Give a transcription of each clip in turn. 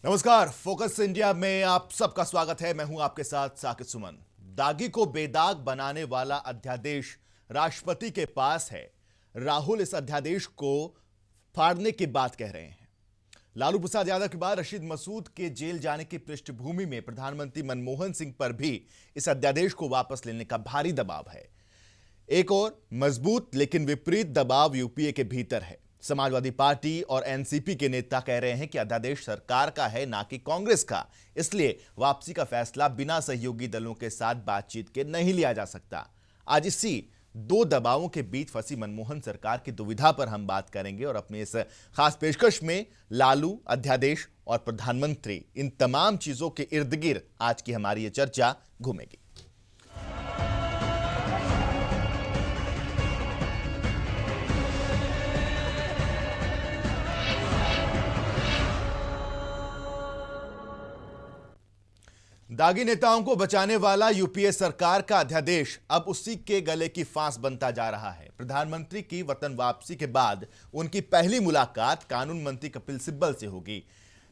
नमस्कार, focus India में आप सबका स्वागत है। मैं हूं आपके साथ साकिब सुमन। दागी को बेदाग बनाने वाला अध्यादेश राष्ट्रपति के पास है। राहुल इस अध्यादेश को फाड़ने की बात कह रहे हैं। लालू प्रसाद यादव के बाद रशीद मसूद के जेल जाने की पृष्ठभूमि में प्रधानमंत्री मनमोहन सिंह पर भी इस अध्यादेश को वापस लेने का भारी दबाव है। एक और मजबूत लेकिन विपरीत दबाव यूपीए के भीतर है। समाजवादी पार्टी और एनसीपी के नेता कह रहे हैं कि अध्यादेश सरकार का है, ना कि कांग्रेस का, इसलिए वापसी का फैसला बिना सहयोगी दलों के साथ बातचीत के नहीं लिया जा सकता। आज इसी दो दबावों के बीच फंसी मनमोहन सरकार की दुविधा पर हम बात करेंगे और अपने इस खास पेशकश में लालू, अध्यादेश और प्रधानमंत्री, इन तमाम चीजों के इर्द गिर्द आज की हमारी ये चर्चा घूमेगी। दागी नेताओं को बचाने वाला यूपीए सरकार का अध्यादेश अब उसी के गले की फांस बनता जा रहा है। प्रधानमंत्री की वतन वापसी के बाद उनकी पहली मुलाकात कानून मंत्री कपिल सिब्बल से होगी।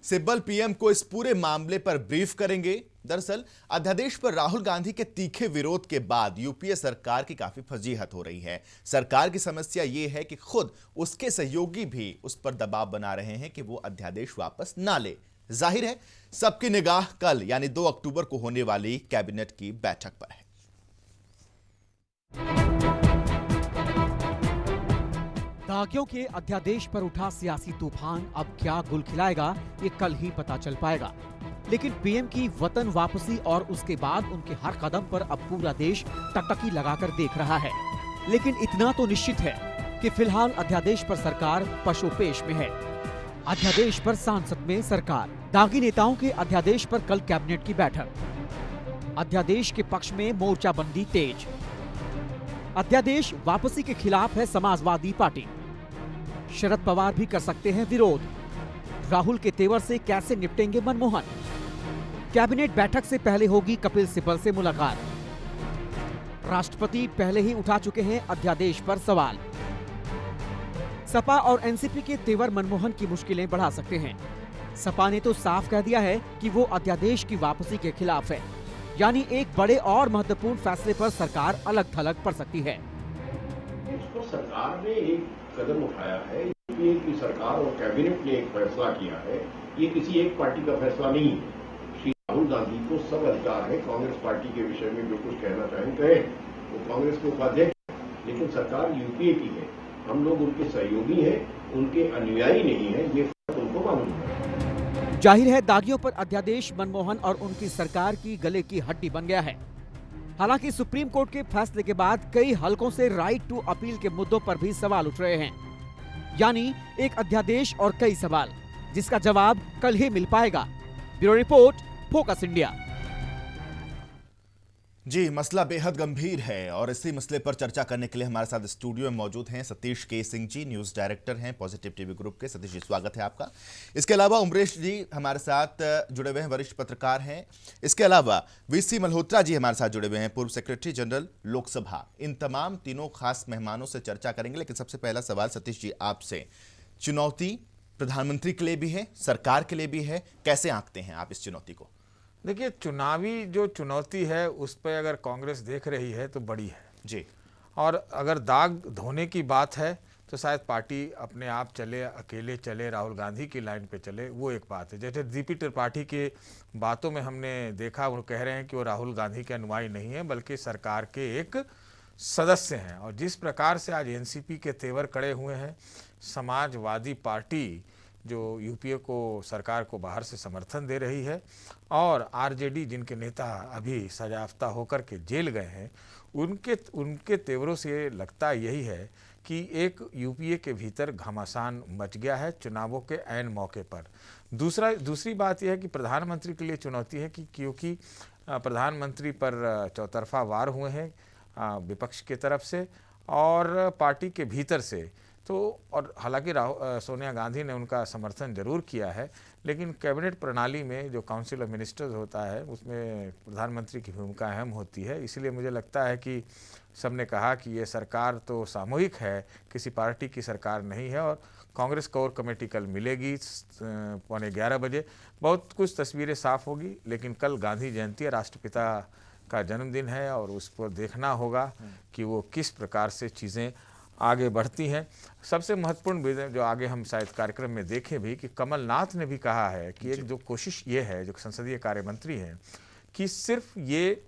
सिब्बल पीएम को इस पूरे मामले पर ब्रीफ करेंगे। दरअसल अध्यादेश पर राहुल गांधी के तीखे विरोध के बाद यूपीए सरकार की काफी फजीहत हो रही है। सरकार की समस्या यह है कि खुद उसके सहयोगी भी उस पर दबाव बना रहे हैं कि वो अध्यादेश वापस ना ले। जाहिर है सबकी निगाह कल यानी 2 अक्टूबर को होने वाली कैबिनेट की बैठक पर है। दागियों के अध्यादेश पर उठा सियासी तूफान अब क्या गुल खिलाएगा, ये कल ही पता चल पाएगा। लेकिन पीएम की वतन वापसी और उसके बाद उनके हर कदम पर अब पूरा देश टकटकी लगाकर देख रहा है। लेकिन इतना तो निश्चित है कि फिलहाल अध्यादेश पर सरकार पशोपेश में है। अध्यादेश पर सांसद में सरकार, दागी नेताओं के अध्यादेश पर कल कैबिनेट की बैठक। अध्यादेश के पक्ष में मोर्चाबंदी तेज। अध्यादेश वापसी के खिलाफ है समाजवादी पार्टी। शरद पवार भी कर सकते हैं विरोध। राहुल के तेवर से कैसे निपटेंगे मनमोहन? कैबिनेट बैठक से पहले होगी कपिल सिब्बल से मुलाकात। राष्ट्रपति पहले ही उठा चुके हैं अध्यादेश पर सवाल। सपा और एनसीपी के तेवर मनमोहन की मुश्किलें बढ़ा सकते हैं। सपा ने तो साफ कह दिया है कि वो अध्यादेश की वापसी के खिलाफ है, यानी एक बड़े और महत्वपूर्ण फैसले पर सरकार अलग थलग पड़ सकती है। इस पर सरकार ने एक कदम उठाया है, यूपीए की सरकार और कैबिनेट ने एक फैसला किया है। ये किसी एक पार्टी का फैसला नहीं है। श्री राहुल गांधी को सब अधिकार है कांग्रेस पार्टी के विषय में जो कुछ कहना चाहें कहें। वो कांग्रेस के उपाध्यक्ष, लेकिन सरकार यूपीए की है। हम लोग उनके सहयोगी हैं, उनके अनुयायी नहीं है। ये फर्क उनको मालूम है। जाहिर है दागियों पर अध्यादेश मनमोहन और उनकी सरकार की गले की हड्डी बन गया है। हालांकि सुप्रीम कोर्ट के फैसले के बाद कई हलकों से राइट टू अपील के मुद्दों पर भी सवाल उठ रहे हैं। यानी एक अध्यादेश और कई सवाल, जिसका जवाब कल ही मिल पाएगा। Bureau report, focus India. जी, मसला बेहद गंभीर है और इसी मसले पर चर्चा करने के लिए हमारे साथ स्टूडियो में मौजूद हैं सतीश के सिंह जी, न्यूज़ डायरेक्टर हैं पॉजिटिव टीवी ग्रुप के। सतीश जी, स्वागत है आपका। इसके अलावा उमरेश जी हमारे साथ जुड़े हुए हैं, वरिष्ठ पत्रकार हैं। इसके अलावा वीसी मल्होत्रा जी हमारे साथ जुड़े हुए हैं, पूर्व सेक्रेटरी जनरल लोकसभा। इन तमाम तीनों खास मेहमानों से चर्चा करेंगे। लेकिन सबसे पहला सवाल सतीश जी आपसे, चुनौती प्रधानमंत्री के लिए भी है, सरकार के लिए भी है, कैसे आंकते हैं आप इस चुनौती को? देखिए, चुनावी जो चुनौती है उस पर अगर कांग्रेस देख रही है तो बड़ी है जी। और अगर दाग धोने की बात है तो शायद पार्टी अपने आप चले, अकेले चले, राहुल गांधी की लाइन पे चले, वो एक बात है। जैसे जीपी त्रिपाठी के बातों में हमने देखा, वो कह रहे हैं कि वो राहुल गांधी के अनुयायी नहीं है बल्कि सरकार के एक सदस्य हैं। और जिस प्रकार से आज एनसीपी के तेवर कड़े हुए हैं, समाजवादी पार्टी जो यूपीए को, सरकार को बाहर से समर्थन दे रही है, और आरजेडी जिनके नेता अभी सजायाफ्ता होकर के जेल गए हैं, उनके तेवरों से लगता यही है कि एक यूपीए के भीतर घमासान मच गया है चुनावों के ऐन मौके पर। दूसरी बात यह है कि प्रधानमंत्री के लिए चुनौती है कि क्योंकि प्रधानमंत्री पर चौतरफा वार हुए हैं विपक्ष की तरफ से और पार्टी के भीतर से तो और हालांकि सोनिया गांधी ने उनका समर्थन जरूर किया है, लेकिन कैबिनेट प्रणाली में जो काउंसिल ऑफ मिनिस्टर्स होता है उसमें प्रधानमंत्री की भूमिका अहम होती है। इसलिए मुझे लगता है कि सबने कहा कि ये सरकार तो सामूहिक है, किसी पार्टी की सरकार नहीं है। और कांग्रेस कोर कमेटी कल मिलेगी 11:15 बजे। बहुत कुछ तस्वीरें साफ होगी, लेकिन कल गांधी जयंती है, राष्ट्रपिता का जन्मदिन है और उस पर देखना होगा कि वो किस प्रकार से चीज़ें आगे बढ़ती हैं। सबसे महत्वपूर्ण जो आगे हम शायद कार्यक्रम में देखें भी कि कमलनाथ ने भी कहा है कि एक जो कोशिश ये है, जो संसदीय कार्य मंत्री हैं, कि सिर्फ ये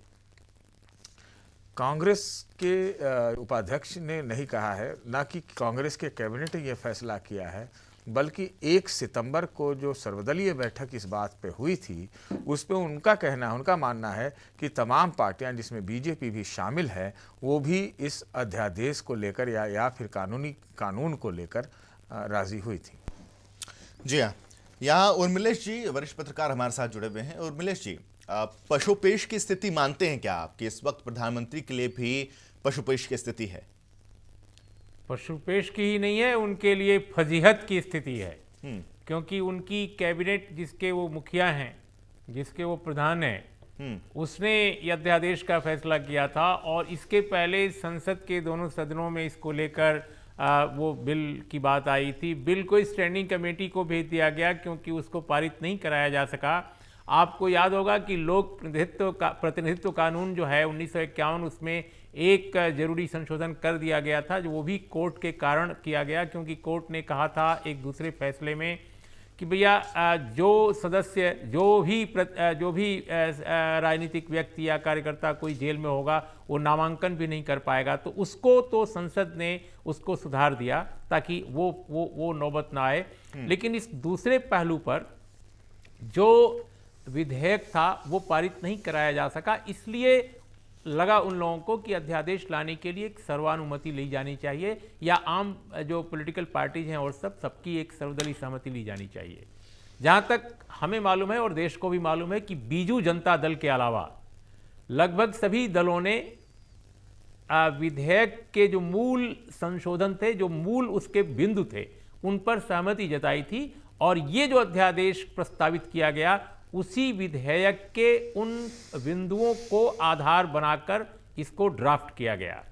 कांग्रेस के उपाध्यक्ष ने नहीं कहा है, ना कि कांग्रेस के कैबिनेट ने ये फैसला किया है, बल्कि 1 सितंबर को जो सर्वदलीय बैठक इस बात पे हुई थी, उस पे उनका मानना है कि तमाम पार्टियां जिसमें बीजेपी भी शामिल है, वो भी इस अध्यादेश को लेकर या फिर कानून को लेकर राजी हुई थी। जी हाँ, यहाँ उर्मिलेश जी वरिष्ठ पत्रकार हमारे साथ जुड़े हुए हैं। उर्मिलेश जी, पशुपेश की स्थिति मानते हैं क्या आप कि इस वक्त प्रधानमंत्री के लिए भी पशुपेश की स्थिति है? पशुपेश की ही नहीं है, उनके लिए फजीहत की स्थिति है। क्योंकि उनकी कैबिनेट जिसके वो मुखिया हैं, जिसके वो प्रधान हैं, उसने ये अध्यादेश का फैसला किया था और इसके पहले संसद के दोनों सदनों में इसको लेकर वो बिल की बात आई थी। बिल को स्टैंडिंग कमेटी को भेज दिया गया क्योंकि उसको पारित नहीं कराया जा सका। आपको याद होगा कि लोक प्रतिनिधित्व कानून जो है 1951, उसमें एक जरूरी संशोधन कर दिया गया था, जो वो भी कोर्ट के कारण किया गया, क्योंकि कोर्ट ने कहा था एक दूसरे फैसले में कि भैया जो सदस्य जो भी राजनीतिक व्यक्ति या कार्यकर्ता कोई जेल में होगा वो नामांकन भी नहीं कर पाएगा। तो उसको तो संसद ने उसको सुधार दिया ताकि वो नौबत ना आए। लेकिन इस दूसरे पहलू पर जो विधेयक था वो पारित नहीं कराया जा सका, इसलिए लगा उन लोगों को कि अध्यादेश लाने के लिए एक सर्वानुमति ली जानी चाहिए या आम जो पॉलिटिकल पार्टीज हैं और सबकी एक सर्वदलीय सहमति ली जानी चाहिए। जहां तक हमें मालूम है और देश को भी मालूम है कि बीजू जनता दल के अलावा लगभग सभी दलों ने विधेयक के जो मूल संशोधन थे, जो मूल उसके बिंदु थे, उन पर सहमति जताई थी और ये जो अध्यादेश प्रस्तावित किया गया उसी विधेयक के उन बिंदुओं को आधार बनाकर इसको ड्राफ्ट किया गया।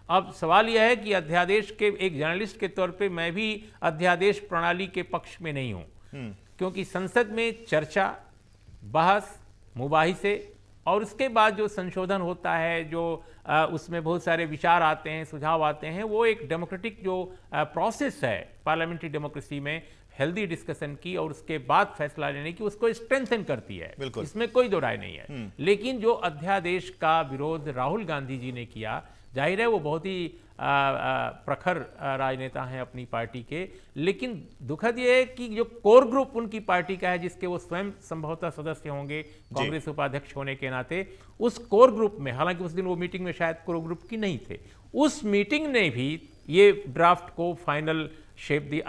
अब सवाल यह है कि अध्यादेश के एक जर्नलिस्ट के तौर पे मैं भी अध्यादेश प्रणाली के पक्ष में नहीं हूं, क्योंकि संसद में चर्चा, बहस, मुबाहिसे और उसके बाद जो संशोधन होता है, जो उसमें बहुत सारे विचार आते हैं, सुझाव आते हैं, वो एक डेमोक्रेटिक जो प्रोसेस है पार्लियामेंट्री डेमोक्रेसी में, हेल्दी डिस्कशन की और उसके बाद फैसला लेने की, उसको स्ट्रेंथन करती है, इसमें कोई दो राय नहीं है। लेकिन जो अध्यादेश का विरोध राहुल गांधी जी ने किया, जाहिर है वो बहुत ही प्रखर राजनेता हैं अपनी पार्टी के, लेकिन दुखद ये है कि जो कोर ग्रुप उनकी पार्टी का है, जिसके वो स्वयं संभवतः सदस्य होंगे कांग्रेस उपाध्यक्ष होने के नाते, उस कोर ग्रुप में, हालांकि उस दिन वो मीटिंग में शायद कोर ग्रुप की नहीं थे, उस मीटिंग ने भी ये ड्राफ्ट को फाइनल शेप दी,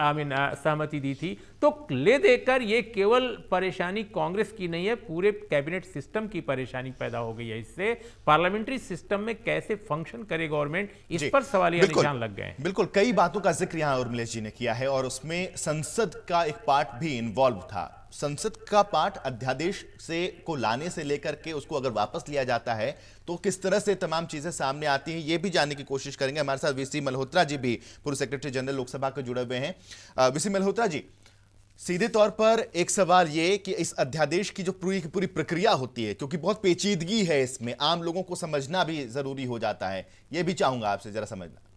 सहमति दी थी। तो ले देकर ये केवल परेशानी कांग्रेस की नहीं है, पूरे कैबिनेट सिस्टम की परेशानी पैदा हो गई है। इससे पार्लियामेंट्री सिस्टम में कैसे फंक्शन करे गवर्नमेंट, इस पर सवालिया निशान लग गए हैं। बिल्कुल, कई बातों का जिक्र यहाँ उर्मिलेश जी ने किया है और उसमें संसद का एक पार्ट भी इन्वॉल्व था। संसद का पार्ट अध्यादेश से को लाने से लेकर के उसको अगर वापस लिया जाता है तो किस तरह से तमाम चीजें सामने आती हैं, ये भी जानने की कोशिश करेंगे। हमारे साथ वीसी मल्होत्रा जी भी पूर्व सेक्रेटरी जनरल लोकसभा के जुड़े हुए हैं। वीसी मल्होत्रा जी, सीधे तौर पर एक सवाल ये कि इस अध्यादेश की जो पूरी प्रक्रिया होती है, क्योंकि बहुत पेचीदगी है इसमें, आम लोगों को समझना भी जरूरी हो जाता है, ये भी चाहूंगा आपसे जरा समझना।